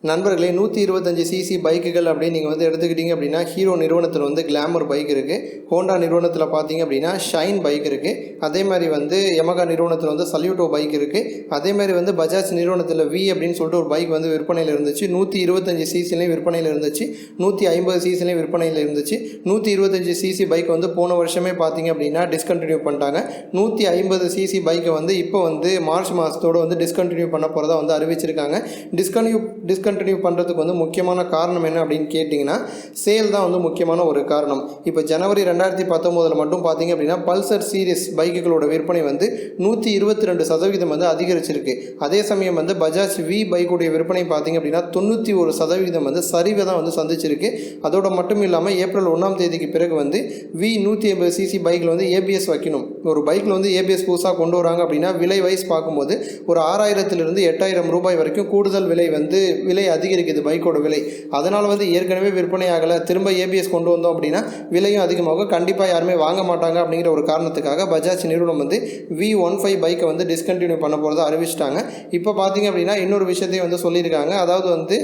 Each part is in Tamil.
நண்பர்களே 125 சிசி பைக்குகள் அப்படின்னு நீங்கள் வந்து எடுத்துக்கிட்டிங்க அப்படின்னா ஹீரோ நிறுவனத்தில் வந்து கிளாமர் பைக் இருக்குது. ஹோண்டா நிறுவனத்தில் பார்த்தீங்க அப்படின்னா ஷைன் பைக் இருக்குது. அதே மாதிரி வந்து யமகா நிறுவனத்தில் வந்து சல்யூட்டோ பைக் இருக்குது. அதே மாதிரி வந்து பஜாஜ் நிறுவனத்தில் வி அப்படின்னு சொல்லிட்டு ஒரு பைக் வந்து விற்பனையில் இருந்துச்சு. 125 சிசிலையும் விற்பனையில் இருந்துச்சு, 150 சிசிலையும் விற்பனையில் இருந்துச்சு. 125 சிசி பைக் வந்து போன வருஷமே பார்த்தீங்க அப்படின்னா டிஸ்கண்டினியூ பண்ணிட்டாங்க. 150 சிசி பைக்கை வந்து இப்போ வந்து மார்ச் மாதத்தோடு வந்து டிஸ்கண்டினியூ பண்ண போகிறதா வந்து அறிவிச்சிருக்காங்க. டிஸ்கண்டினியூ பண்ணுறதுக்கு வந்து முக்கியமான காரணம் என்ன அப்படின்னு கேட்டிங்கன்னா சேல் தான் வந்து முக்கியமான ஒரு காரணம். இப்போ ஜனவரி 2019 மட்டும் பார்த்தீங்க அப்படின்னா பல்சர் சீரிஸ் பைக்குகளோட விற்பனை வந்து 122% வந்து அதிகரிச்சிருக்கு. அதே சமயம் வந்து பஜாஜ் வி பைக்குடைய விற்பனை பார்த்தீங்க அப்படின்னா 91% வந்து சரிவை தான் வந்து சந்திச்சிருக்கு. அதோட மட்டும் இல்லாமல் ஏப்ரல் 1ஆம் தேதிக்கு பிறகு வந்து வி 150 சிசி பைக்கில் வந்து ஏபிஎஸ் வைக்கணும். ஒரு பைக்கில் வந்து ஏபிஎஸ் புதுசாக கொண்டு வராங்க அப்படின்னா விலை வைஸ் பார்க்கும்போது ஒரு 6000 8,000 ரூபாய் வரைக்கும் கூடுதல் விலை அதிகரிக்குது பைக்கோட விலை. அதனால் வந்து ஏற்கனவே விற்பனை ஆகலை, திரும்ப ஏபிஎஸ் கொண்டு வந்தோம் அப்படின்னா விலையும் அதிகமாகும், கண்டிப்பாக யாருமே வாங்க மாட்டாங்க அப்படிங்கிற ஒரு காரணத்துக்காக பஜாஜ் நிறுவனம் வந்து V15 பைக்கை வந்து டிஸ்கண்டினியூ பண்ண போகிறதா அறிவிச்சிட்டாங்க. இப்போ பார்த்தீங்க அப்படின்னா இன்னொரு விஷயத்தையும் வந்து சொல்லியிருக்காங்க. அதாவது வந்து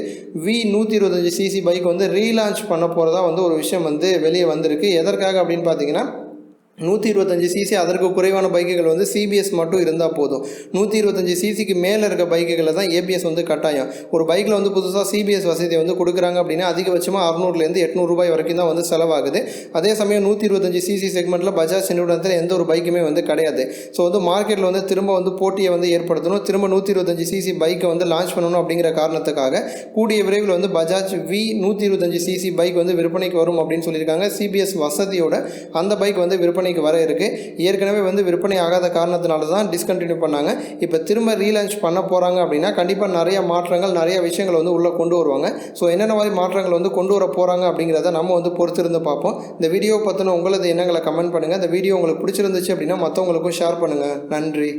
V125 சிசி பைக் வந்து ரீலான்ச் பண்ண போகிறதா வந்து ஒரு விஷயம் வந்து வெளியே வந்திருக்கு. எதற்காக அப்படின்னு பார்த்தீங்கன்னா 125 சிசி அதற்கு குறைவான பைக்குகள் வந்து சிபிஎஸ் மட்டும் இருந்தால் போதும். 125 சிசிக்கு மேலே இருக்க பைக்குகளில் தான் ஏபிஎஸ் வந்து கட்டாயம். ஒரு பைக்கில் வந்து புதுசாக சிபிஎஸ் வசதியை வந்து கொடுக்குறாங்க அப்படின்னா அதிகபட்சமாக 600 800 ரூபாய் வரைக்கும் தான் வந்து செலவாகுது. அதே சமயம் 125 சிசி செக்மெண்ட்டில் பஜாஜ் நிறுவனத்தில் எந்த ஒரு பைக்குமே வந்து கிடையாது. ஸோ வந்து மார்க்கெட்டில் வந்து திரும்ப வந்து போட்டியை வந்து ஏற்படுத்தணும், திரும்ப 125 சிசி பைக்கை வந்து லான்ச் பண்ணணும் அப்படிங்கிற காரணத்துக்காக கூடிய விரைவில் வந்து பஜாஜ் வி 125 சிசி பைக் வந்து விற்பனைக்கு வரும் அப்படின்னு சொல்லியிருக்காங்க. சிபிஎஸ் வசதியோட அந்த பைக் வந்து விற்பனைக்கு வர இருக்கு. ஏற்கனவே வந்து விற்பனை ஆகாத காரணத்தினால தான் டிஸ்கண்டினியூ பண்ணாங்க. இப்போ திரும்ப ரீலான்ச் பண்ண போகிறாங்க அப்படின்னா கண்டிப்பாக நிறைய மாற்றங்கள் நிறைய விஷயங்கள் வந்து உள்ளே கொண்டு வருவாங்க. ஸோ என்னென்ன மாதிரி மாற்றங்கள் வந்து கொண்டு வர போகிறாங்க அப்படிங்கிறத நம்ம வந்து பொறுத்திருந்து பார்ப்போம். இந்த வீடியோ பற்றின உங்களது எண்ணங்களை கமெண்ட் பண்ணுங்கள். இந்த வீடியோ உங்களுக்கு பிடிச்சிருந்துச்சு அப்படின்னா மற்றவங்களுக்கும் ஷேர் பண்ணுங்கள். நன்றி.